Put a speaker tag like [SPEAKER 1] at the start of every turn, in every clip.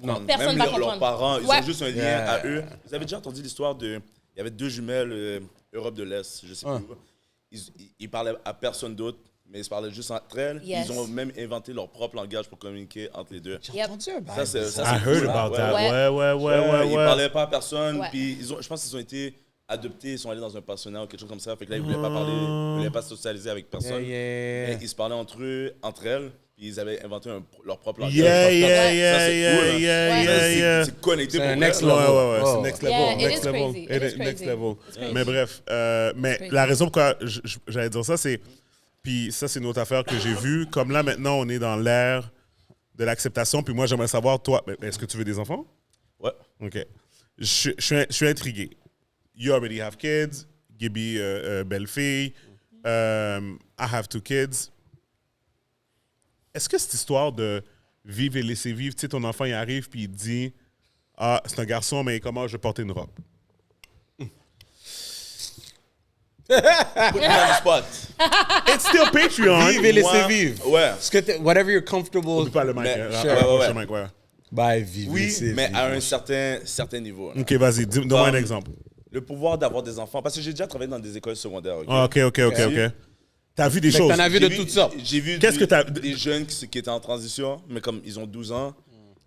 [SPEAKER 1] Non.
[SPEAKER 2] Personne
[SPEAKER 3] Même
[SPEAKER 2] va
[SPEAKER 3] leurs
[SPEAKER 2] comprendre.
[SPEAKER 3] parents, ils
[SPEAKER 2] Ouais.
[SPEAKER 3] ont juste un lien à eux. Vous avez déjà entendu l'histoire de... Il y avait deux jumelles Europe de l'Est, je sais plus où. Ils parlaient à personne d'autre, mais ils se parlaient juste entre elles.
[SPEAKER 2] Yes.
[SPEAKER 3] Ils ont même inventé leur propre langage pour communiquer entre les deux.
[SPEAKER 1] J'ai entendu un bail.
[SPEAKER 3] Ça, c'est
[SPEAKER 4] I heard
[SPEAKER 3] cool,
[SPEAKER 4] about
[SPEAKER 3] ouais.
[SPEAKER 4] that.
[SPEAKER 2] Ouais.
[SPEAKER 4] Ouais.
[SPEAKER 3] Ils parlaient pas à personne,
[SPEAKER 2] Ouais.
[SPEAKER 3] puis je pense qu'ils ont été adoptés, ils sont allés dans un pensionnat ou quelque chose comme ça. Fait que là, ils voulaient pas parler, ils voulaient pas socialiser avec personne.
[SPEAKER 1] Yeah.
[SPEAKER 3] Et ils se parlaient entre eux, entre elles, puis ils avaient inventé leur propre langage.
[SPEAKER 4] Yeah.
[SPEAKER 3] Ça, c'est cool, hein.
[SPEAKER 4] Yeah.
[SPEAKER 3] C'est connecté
[SPEAKER 1] C'est
[SPEAKER 3] pour
[SPEAKER 1] un
[SPEAKER 3] vrai,
[SPEAKER 1] next
[SPEAKER 3] là.
[SPEAKER 1] level.
[SPEAKER 4] Ouais,
[SPEAKER 1] Oh.
[SPEAKER 4] c'est next
[SPEAKER 2] Yeah,
[SPEAKER 4] level.
[SPEAKER 2] it
[SPEAKER 4] Next
[SPEAKER 2] is
[SPEAKER 4] level.
[SPEAKER 2] crazy. It is
[SPEAKER 4] Next
[SPEAKER 2] crazy.
[SPEAKER 4] level.
[SPEAKER 2] It's crazy.
[SPEAKER 4] Mais bref, mais
[SPEAKER 2] crazy.
[SPEAKER 4] la raison pourquoi j'allais dire ça, c'est. Puis ça, c'est une autre affaire que j'ai vue. Comme là, maintenant, on est dans l'ère de l'acceptation. Puis moi, j'aimerais savoir, toi, est-ce que tu veux des enfants?
[SPEAKER 3] Ouais.
[SPEAKER 4] OK. Je suis intrigué. You already have kids. Gibby, belle fille. I have 2 kids. Est-ce que cette histoire de vivre et laisser vivre, tu sais, ton enfant, il arrive puis il te dit « Ah, c'est un garçon, mais comment je vais porter une robe? »
[SPEAKER 3] Put me on the spot.
[SPEAKER 4] It's still Patreon.
[SPEAKER 1] Vive et laissez
[SPEAKER 3] Moi,
[SPEAKER 1] vivre.
[SPEAKER 3] Ouais.
[SPEAKER 1] Ce que whatever you're comfortable.
[SPEAKER 4] On peut pas le mic.
[SPEAKER 3] Mais-
[SPEAKER 4] hein.
[SPEAKER 3] Sure.
[SPEAKER 4] Approche
[SPEAKER 3] Ouais.
[SPEAKER 4] le mic, ouais.
[SPEAKER 1] Bye, vive et
[SPEAKER 3] Oui,
[SPEAKER 1] laissez
[SPEAKER 3] mais
[SPEAKER 1] vivre.
[SPEAKER 3] à un certain niveau. là.
[SPEAKER 4] OK, vas-y, donne-moi un
[SPEAKER 3] Comme-
[SPEAKER 4] exemple.
[SPEAKER 3] Le pouvoir d'avoir des enfants, parce que j'ai déjà travaillé dans des écoles secondaires. ok?
[SPEAKER 4] Ah, OK. T'as vu des
[SPEAKER 1] Fait que
[SPEAKER 4] choses.
[SPEAKER 1] t'en as vu
[SPEAKER 3] J'ai
[SPEAKER 1] de toutes sortes.
[SPEAKER 3] J'ai vu
[SPEAKER 4] Qu'est-ce que t'as-
[SPEAKER 3] des jeunes qui étaient en transition, mais comme ils ont 12 ans.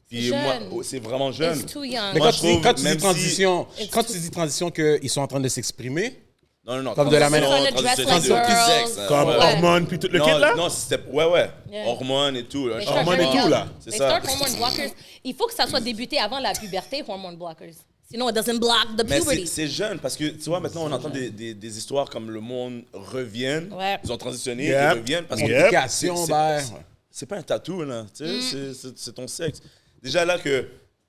[SPEAKER 3] Puis
[SPEAKER 2] C'est
[SPEAKER 3] moi,
[SPEAKER 2] jeune.
[SPEAKER 3] c'est vraiment jeune.
[SPEAKER 2] It's too young.
[SPEAKER 1] Mais
[SPEAKER 3] Moi,
[SPEAKER 1] quand
[SPEAKER 3] je
[SPEAKER 1] tu dis,
[SPEAKER 3] trouve,
[SPEAKER 1] quand tu dis
[SPEAKER 3] même si-
[SPEAKER 1] transition, quand tu dis transition qu'ils sont en train de s'exprimer,
[SPEAKER 3] Non.
[SPEAKER 1] Comme de la manière-
[SPEAKER 2] Trying to dress like
[SPEAKER 3] transition de
[SPEAKER 2] girls.
[SPEAKER 3] sexe, hein.
[SPEAKER 4] Comme
[SPEAKER 3] Ouais.
[SPEAKER 4] hormones puis tout le
[SPEAKER 3] non,
[SPEAKER 4] kit, là?
[SPEAKER 3] Non, c'était... Ouais.
[SPEAKER 2] Yeah.
[SPEAKER 3] Hormones et tout. là.
[SPEAKER 2] They
[SPEAKER 3] Je
[SPEAKER 2] start
[SPEAKER 4] Hormones et
[SPEAKER 2] very
[SPEAKER 4] tout,
[SPEAKER 2] young.
[SPEAKER 4] là.
[SPEAKER 3] C'est
[SPEAKER 2] They
[SPEAKER 3] ça.
[SPEAKER 2] start hormone blockers. Il faut que ça soit débuté avant la puberté, hormone blockers. Sinon, it doesn't block the
[SPEAKER 3] Mais
[SPEAKER 2] puberty.
[SPEAKER 3] c'est jeune, parce que, tu vois, maintenant, on entend des histoires comme le monde revient.
[SPEAKER 2] Ouais.
[SPEAKER 3] Ils ont transitionné,
[SPEAKER 4] Yep.
[SPEAKER 3] ils reviennent. Parce que
[SPEAKER 4] Yep.
[SPEAKER 1] complication,
[SPEAKER 3] c'est-
[SPEAKER 1] ben.
[SPEAKER 3] c'est pas un tatou, là. Tu sais, c'est ton sexe. Déjà là que,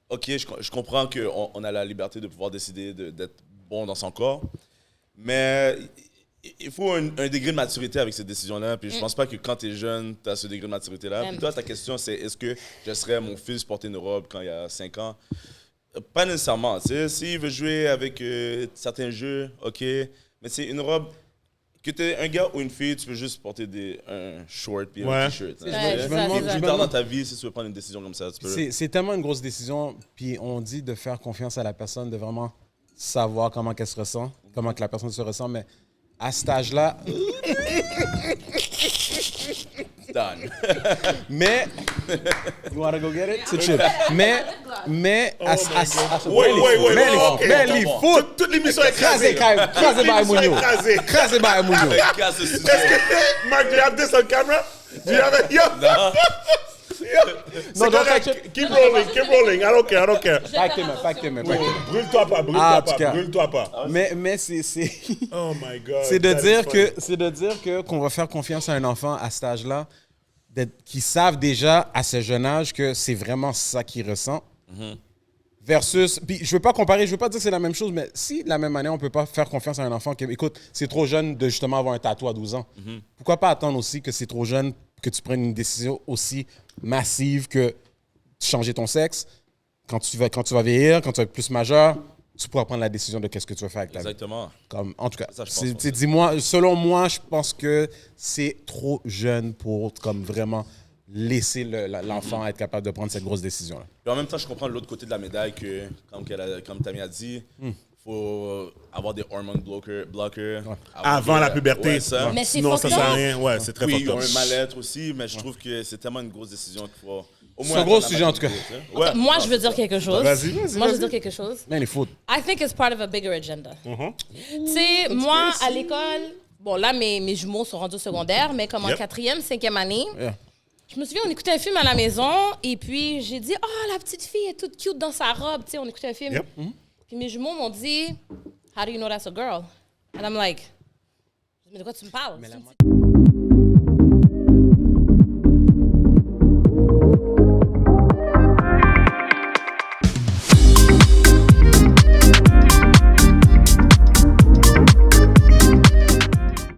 [SPEAKER 3] OK, je comprends qu'on a la liberté de pouvoir décider d'être bon dans son corps, mais il faut un degré de maturité avec ces décisions-là. Puis je pense pas que quand tu es jeune, tu as ce degré de maturité-là. Puis toi, ta question, c'est est-ce que je laisserais mon fils porter une robe quand il a 5 ans? Pas nécessairement. Tu sais, s'il veut jouer avec certains jeux, OK. Mais c'est une robe... Que tu es un gars ou une fille, tu peux juste porter un short puis
[SPEAKER 4] Ouais.
[SPEAKER 3] un t-shirt. hein.
[SPEAKER 2] Ouais,
[SPEAKER 3] Tu sais,
[SPEAKER 2] c'est ça,
[SPEAKER 3] puis
[SPEAKER 2] c'est ça.
[SPEAKER 3] plus tard dans ta vie, si tu veux prendre une décision comme ça, tu peux...
[SPEAKER 1] C'est tellement une grosse décision, puis on dit de faire confiance à la personne, de vraiment savoir comment qu'elle se ressent, comment que la personne se ressent, mais à cet âge-là,
[SPEAKER 3] Done.
[SPEAKER 1] mais... You wanna go get it? C'est chill. Mais...
[SPEAKER 4] Oh
[SPEAKER 1] Wait,
[SPEAKER 4] OK.
[SPEAKER 1] mais les foot!
[SPEAKER 4] Toute l'émission est
[SPEAKER 1] Crasez,
[SPEAKER 4] écrasée.
[SPEAKER 1] crasez by
[SPEAKER 4] L'émission est
[SPEAKER 1] Mounio.
[SPEAKER 4] écrasée.
[SPEAKER 1] Crasez by Mounio.
[SPEAKER 3] Casse ce sujet.
[SPEAKER 4] Mark, do you have this on camera? Do you have it? Yo!
[SPEAKER 1] Non,
[SPEAKER 4] C'est
[SPEAKER 1] don't
[SPEAKER 4] correct.
[SPEAKER 1] touch it.
[SPEAKER 4] Keep rolling. I don't care.
[SPEAKER 1] Pack tes mains.
[SPEAKER 4] Brûle-toi pas.
[SPEAKER 1] Ah, en tout cas.
[SPEAKER 4] Brûle-toi pas.
[SPEAKER 1] Mais c'est...
[SPEAKER 4] Oh my God.
[SPEAKER 1] C'est de
[SPEAKER 4] that is
[SPEAKER 1] dire
[SPEAKER 4] funny.
[SPEAKER 1] que qu'on va faire confiance à un enfant à cet âge-là, qui savent déjà à ce jeune âge que c'est vraiment ça qu'il ressent. Versus, puis je veux pas comparer, je veux pas dire que c'est la même chose, mais si de la même année on peut pas faire confiance à un enfant qui, écoute, c'est trop jeune de justement avoir un tatou à 12 ans. Pourquoi pas attendre aussi que c'est trop jeune que tu prennes une décision aussi massive que changer ton sexe quand tu vas vieillir, quand tu vas être plus majeur, tu pourras prendre la décision de qu'est-ce que tu veux faire avec ta vie.
[SPEAKER 3] Exactement.
[SPEAKER 1] Comme, en tout cas,
[SPEAKER 3] Ça, je pense aussi.
[SPEAKER 1] dis-moi, selon moi, je pense que c'est trop jeune pour comme vraiment laisser l'enfant être capable de prendre cette grosse décision-là.
[SPEAKER 3] Puis en même temps, je comprends de l'autre côté de la médaille que, comme Tammy a dit, faut avoir des hormone blockers.
[SPEAKER 4] Avant la puberté.
[SPEAKER 3] Ouais, ça.
[SPEAKER 2] Mais c'est
[SPEAKER 4] Sinon, ça
[SPEAKER 2] fucked
[SPEAKER 4] sert à
[SPEAKER 2] up.
[SPEAKER 4] rien. Ouais, c'est très
[SPEAKER 3] Oui,
[SPEAKER 4] fucked
[SPEAKER 3] ils ont
[SPEAKER 4] up.
[SPEAKER 3] un mal-être aussi, mais je trouve que c'est tellement une grosse décision qu'il faut... Au
[SPEAKER 1] C'est un gros sujet, en tout cas.
[SPEAKER 3] Ouais.
[SPEAKER 2] Moi, je veux dire quelque chose.
[SPEAKER 4] Vas-y.
[SPEAKER 2] Moi, je veux dire quelque chose.
[SPEAKER 1] Mais les foot.
[SPEAKER 2] I think it's part of a bigger agenda. Tu sais, moi, à l'école, bon, là, mes jumeaux sont rendus au secondaire, mais comme en
[SPEAKER 4] Yep.
[SPEAKER 2] 4e, 5e année,
[SPEAKER 1] Yeah.
[SPEAKER 2] je me souviens, on écoutait un film à la maison, et puis j'ai dit, oh, la petite fille est toute cute dans sa robe. Tu sais, on écoutait un film.
[SPEAKER 4] Yep.
[SPEAKER 2] Puis mes jumeaux m'ont dit, how do you know that's a girl? And I'm like, mais de quoi tu me parles?